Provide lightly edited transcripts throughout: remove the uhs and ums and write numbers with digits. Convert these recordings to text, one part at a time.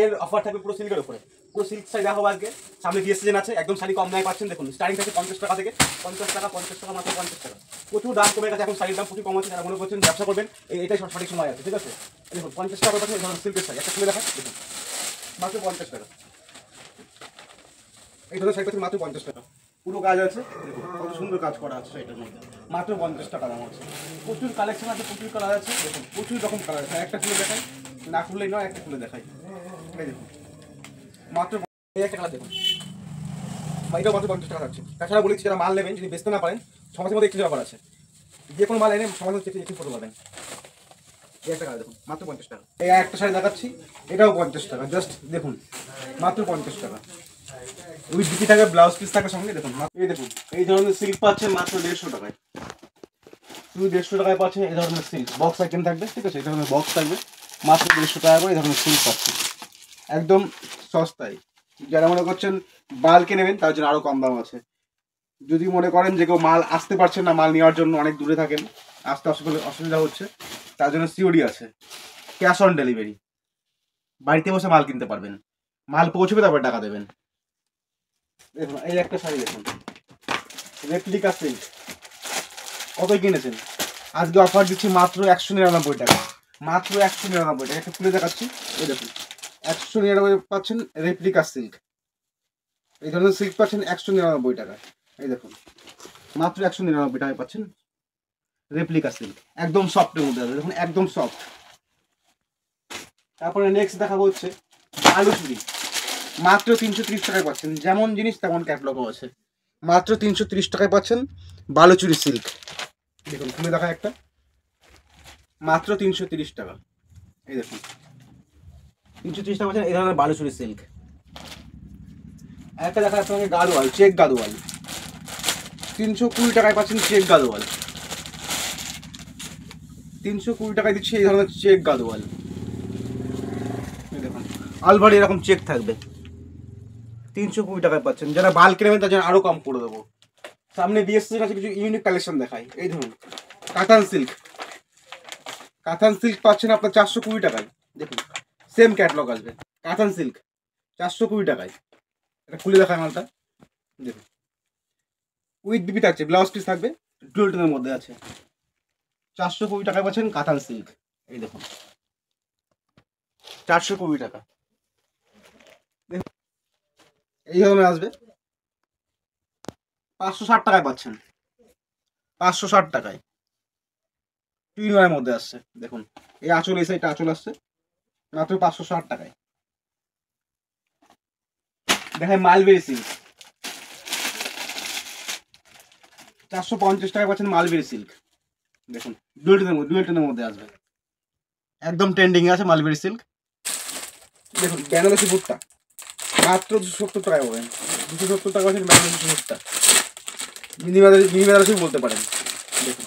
আজকের অফার থাকবে পুরো সিল্কের উপরে, পুরো সিল্ক শাড়ি দেখাবো আজকে। সামনে বিয়ে সিজন আছে, একদম শাড়ি কম দামে পাচ্ছেন। দেখুন স্টার্টিং থাকে 50 টাকা থেকে, 50 টাকা, 50 টাকা, মাত্র 50 টাকা। প্রচুর দাম কমে গেছে, এখন শাড়ির দাম প্রচুর কম আছে। যারা মনে করছেন ব্যবসা করবেন, এটাই সঠিক সময় আছে, ঠিক আছে। দেখুন 50 টাকা পাচ্ছেন এই ধরনের সিল্কের শাড়ি, একটা খুলে দেখা। দেখুন মাত্র 50 টাকা, এই ধরনের শাড়ি পাচ্ছেন মাত্র 50 টাকা। পুরো কাজ আছে, দেখুন কত সুন্দর কাজ করা আছে এটার মধ্যে, মাত্র 50 টাকা দাম আছে। প্রচুর কালেকশন আছে, প্রচুর কালার আছে, দেখুন প্রচুর রকম কালার আছে। একটা খুলে দেখাই, না খুললেই নয়, একটা খুলে দেখাই। এই দেখুন মাত্র এই একটা কালার দেখুন, এটাও মাত্র 50 টাকা থাকছে। তাছাড়া বলেছি যারা মাল নেবেন, যদি বেচতে না পারেন, সমাজের মধ্যে একটু ব্যাপার আছে, যে কোনো মাল এনে সমাজের মধ্যে একটু করতে পারবেন। এই একটা কালার দেখুন মাত্র 50 টাকা। এই একটা শাড়ি দেখাচ্ছি, এটাও 50 টাকা, জাস্ট দেখুন মাত্র 50 টাকা। উইথ বিকি থাকে, ব্লাউজ পিস থাকে সঙ্গে। দেখুন এই দেখুন এই ধরনের সিল্ক পাচ্ছেন মাত্র 150 টাকায়, শুধু 150 টাকায় পাচ্ছেন এই ধরনের সিল্ক। বক্স আইটেম থাকবে, ঠিক আছে, এই ধরনের বক্স থাকবে, মাত্র 150 টাকা করে এই ধরনের সিল্ক পাচ্ছেন, একদম সস্তায়। যারা মনে করছেন বাল্কে নেবেন, তার জন্য আরও কম দাম আছে। যদি মনে করেন যে কেউ মাল আসতে পারছেন না, মাল নেওয়ার জন্য অনেক দূরে থাকেন, আসতে অসুবিধা হচ্ছে, তার জন্য সিওডি আছে, ক্যাশ অন ডেলিভারি। বাড়িতে বসে মাল কিনতে পারবেন, মাল পৌঁছবে তারপর টাকা দেবেন। দেখুন এই একটা শাড়ি দেখুন, রেপ্লিকা সিল্ক, কতই কিনেছেন, আজকে অফার দিচ্ছি মাত্র 199 টাকা, মাত্র 199 টাকা। একটা খুলে দেখাচ্ছি, এই দেখুন 199 পাচ্ছেন রেপ্লিকা সিল্ক। এই ধরনের সিল্ক পাচ্ছেন 199 টাকা। এই দেখুন মাত্র 199 টাকায় পাচ্ছেন রেপ্লিকা সিল্ক, একদম সফটের মধ্যে আছে, দেখুন একদম সফট। তারপরে নেক্সট দেখাবো হচ্ছে আলু চুড়ি, মাত্র 330 টাকায় পাচ্ছেন। যেমন জিনিস তেমন ক্যাটলগও আছে, মাত্র 330 টাকায় পাচ্ছেন বালুচুরি সিল্ক। দেখুন খুলে দেখা একটা, মাত্র 330 টাকা। এই দেখুন 330 টাকা পাচ্ছেন এই ধরনের বালুচুরি সিল্ক। একটা দেখা যাচ্ছে আমাকে গাদোয়াল, চেক গাদোয়াল, 320 টাকায় পাচ্ছেন চেক গাদোয়াল, 320 টাকায় দিচ্ছি এই ধরনের চেক গাদোয়াল। দেখুন আলভারি এরকম চেক থাকবে, 320 টাকায় পাচ্ছেন। যারা বাল্ক নেবেন তার জন্য আরও কম করে দেবো। সামনে বিএসসির কাছে কিছু ইউনিক কালেকশন দেখাই। এই ধরুন কাতান সিল্ক, কাতান সিল্ক পাচ্ছেন আপনার 420 টাকায়। দেখুন সেম ক্যাটলগ আসবে, কাতান সিল্ক 420 টাকায়। এটা খুলে দেখায় মালটা, দেখুন উইথ বিপি থাকছে, ব্লাউজ পিস থাকবে, ডুয়েল টোনের মধ্যে আছে, 420 টাকায় পাচ্ছেন কাতান সিল্ক। এই দেখুন 420 টাকা। এই ধরনের আসবে 560 টাকায় পাচ্ছেন, 560 টাকায় 2 in 1 মধ্যে আসছে। দেখুন এই আঁচল, এই সাইডটা আঁচল আসছে, মাত্র 560 টাকায়। দেখায় মালবেরি সিল্ক, 450 টাকায় পাচ্ছেন মালবেরি সিল্ক। দেখুন ডুয়েল টোনের মধ্যে আসবে, একদম ট্রেন্ডিং আছে মালবেরি সিল্ক। দেখুন বেনারসি বুটটা মাত্র 270 টাকায় পাবেন, 270 টাকা পাচ্ছেন বেনারসি বুটটা, মিনি বেনারসি বলতে পারেন। দেখুন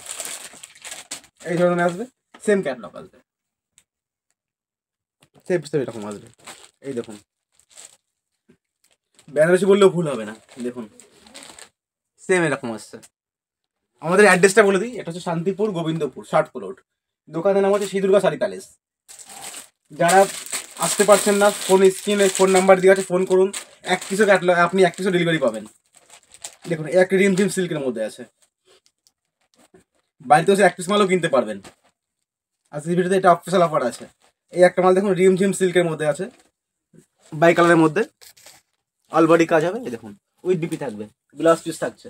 এই ধরনের আসবে, সেম ক্যাটলগ আসবে, সেম এরকম আসবে। এই দেখুন বেনারসি বললেও ভুল হবে না, দেখুন সেম এরকম আসছে। আমাদের অ্যাড্রেসটা বলে দিই, এটা হচ্ছে শান্তিপুর গোবিন্দপুর 60 প্লট। দোকানের নাম হচ্ছে শ্রী দুর্গা শাড়ি প্যালেস। যারা আসতে পারছেন না, স্ক্রিনে ফোন নাম্বার দিয়ে আছে, ফোন করুন। এক পিসও ক্যাটলগ, আপনি এক পিসও ডেলিভারি পাবেন। দেখুন এক রিমঝিম সিল্কের মধ্যে আছে, বাড়িতে বসে এক পিস মালও কিনতে পারবেন। আজকের ভিডিওতে এটা অফিসিয়াল অফার আছে। এই একটা মাল দেখুন রিমঝিম সিল্কের মধ্যে আছে, বাই কালারের মধ্যে, অলবডি কাজ হবে। এই দেখুন উইথ বিপি থাকবে, ব্লাউজ পিস থাকছে।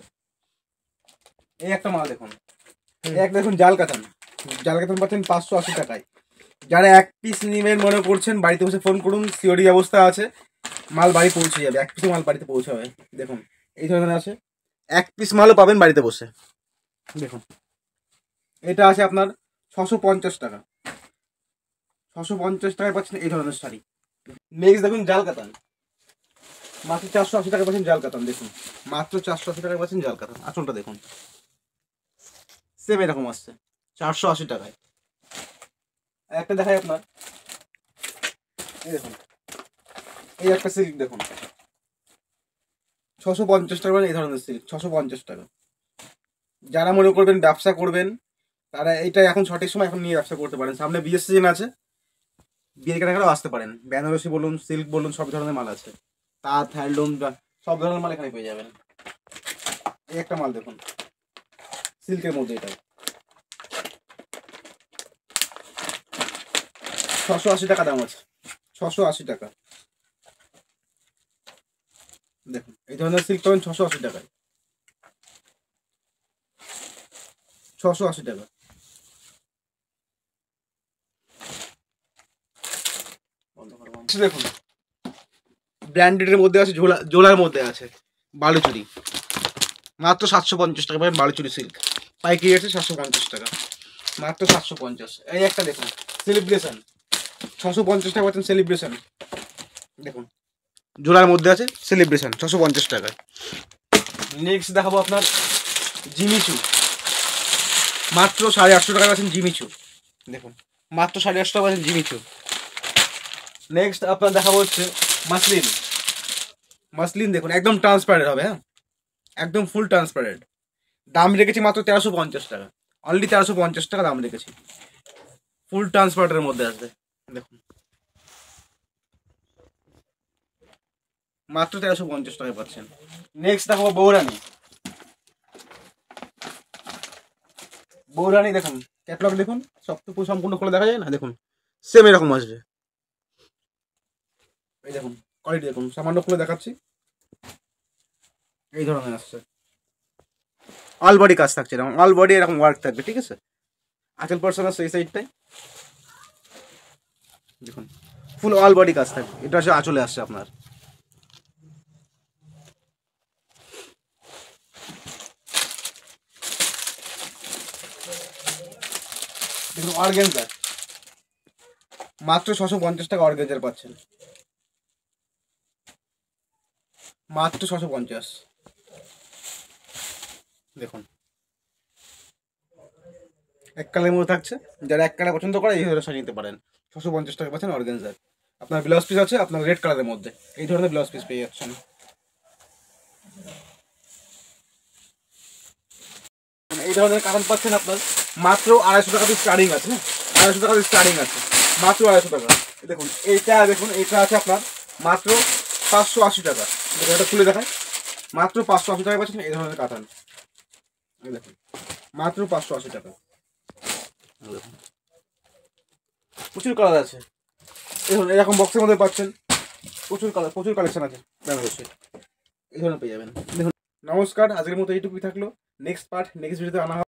এই একটা মাল দেখুন, এই একটা দেখুন জাল কাতান, জাল কাতান পাচ্ছেন 580 টাকায়। যারা এক পিস নেবেন মনে করছেন, বাড়িতে বসে ফোন করুন, সিওডি ব্যবস্থা আছে, মাল বাড়ি পৌঁছে যাবে, এক পিস মাল বাড়িতে পৌঁছাবে। দেখুন এই ধরনের আছে, এক পিস মালও পাবেন বাড়িতে বসে। দেখুন এটা আছে আপনার 650 টাকা, 650 টাকায় পাচ্ছেন এই ধরনের শাড়ি। নেক্সট দেখুন জাল কাতান, মাত্র 480 টাকা পাচ্ছেন জাল কাতান। দেখুন মাত্র 480 টাকায় পাচ্ছেন জাল কাতান। আঁচলটা দেখুন সেম এরকম আসছে 480 টাকায়। একটা দেখাই আপনার, এই দেখুন এই একটা সিল্ক দেখুন 650 টাকা, এই ধরনের সিল্ক 650 টাকা। যারা মনে করবেন ব্যবসা করবেন, তারা এইটা এখন সঠিক সময় এখন নিয়ে ব্যবসা করতে পারেন। সামনে বিয়ের সিজন আছে, বিয়ের কেনাকাটাও আসতে পারেন। বেনারসি বলুন, সিল্ক বলুন, সব ধরনের মাল আছে। তাঁত, হ্যান্ডলুম, সব ধরনের মাল এখানে পেয়ে যাবেন। এই একটা মাল দেখুন, সিল্কের মধ্যে, এটা 680 টাকা দাম আছে, 680 টাকা। দেখুন এই ধরনের সিল্ক পাবেন 680 টাকায়, 680 টাকা। দেখুন ব্র্যান্ডেডের মধ্যে আছে, জোলার মধ্যে আছে বালুচুরি, মাত্র 750 টাকা পাবেন বালুচুরি সিল্ক। পাইকারি আছে 750 টাকা, মাত্র 750। এই একটা দেখুন সেলিব্রেশন, 650 টাকা পাচ্ছেন সেলিব্রেশন। দেখুন জোড়ার মধ্যে আছে সেলিব্রেশন, 650 টাকায়। নেক্সট দেখাবো আপনার জিমিচু, মাত্র 850 টাকা পাচ্ছেন জিমিচু। দেখুন মাত্র 850 টাকা পাচ্ছেন জিমিচু। নেক্সট আপনার দেখাবো হচ্ছে মাসলিন। মাসলিন দেখুন একদম ট্রান্সপারেন্ট হবে, হ্যাঁ একদম ফুল ট্রান্সপারেন্ট। দাম রেখেছি মাত্র 1350 টাকা, অনলি 1350 টাকা দাম রেখেছি। ফুল ট্রান্সপারেন্টের মধ্যে আসবে, দেখুন মাত্র 1350 টাকায় পাচ্ছেন। নেক্সট দেখাবো বৌরানি। বৌরানি দেখুন ক্যাটলগ দেখুন, সব তো সম্পূর্ণ খুলে দেখা যায় না, দেখুন সেম এরকম আসবে। এই দেখুন কোয়ালিটি দেখুন, সামান্য খুলে দেখাচ্ছি, এই ধরনের আসছে। অল বডি কাজ থাকছে, এরকম অল বডি এরকম ওয়ার্ক থাকবে, ঠিক আছে। আঁচল পার্সন আসছে এই সাইডটাই, দেখুন ফুল অল বডি কাজ থাকবে। এটা আসলে আঁচলে আসছে আপনার। দেখুন অর্গেনজার, মাত্র 650 টাকা অর্গেনজার পাচ্ছেন, মাত্র 650। দেখুন এক কালারের মধ্যে থাকছে, যারা এক কালার পছন্দ করে এই ধরনের শাড়ি নিতে পারেন। 650 টাকা পাচ্ছেন অর্গেনজার। আপনার ব্লাউজ পিস আছে আপনার রেড কালারের মধ্যে, এই ধরনের ব্লাউজ পিস পেয়ে যাচ্ছেন। এই ধরনের কারণ পাচ্ছেন আপনার মাত্র 250 টাকা পিস স্টার্টিং আছে, হ্যাঁ 250 টাকা পিস স্টার্টিং আছে, মাত্র 250 টাকা। দেখুন এইটা দেখুন, এইটা আছে আপনার মাত্র 580 টাকা। দেখুন এটা খুলে দেখায়, মাত্র 580 টাকা পাচ্ছেন এই ধরনের কাতান। দেখুন মাত্র 580 টাকা। দেখুন প্রচুর কালার আছে, দেখুন এরকম বক্সের মধ্যে পাচ্ছেন, প্রচুর কালার, প্রচুর কালেকশন আছে বেনারসি, এই ধরনের পেয়ে যাবেন। দেখুন নমস্কার, আজকের মতো এইটুকুই থাকলো। নেক্সট পার্ট নেক্সট ভিডিওতে আনা হবে।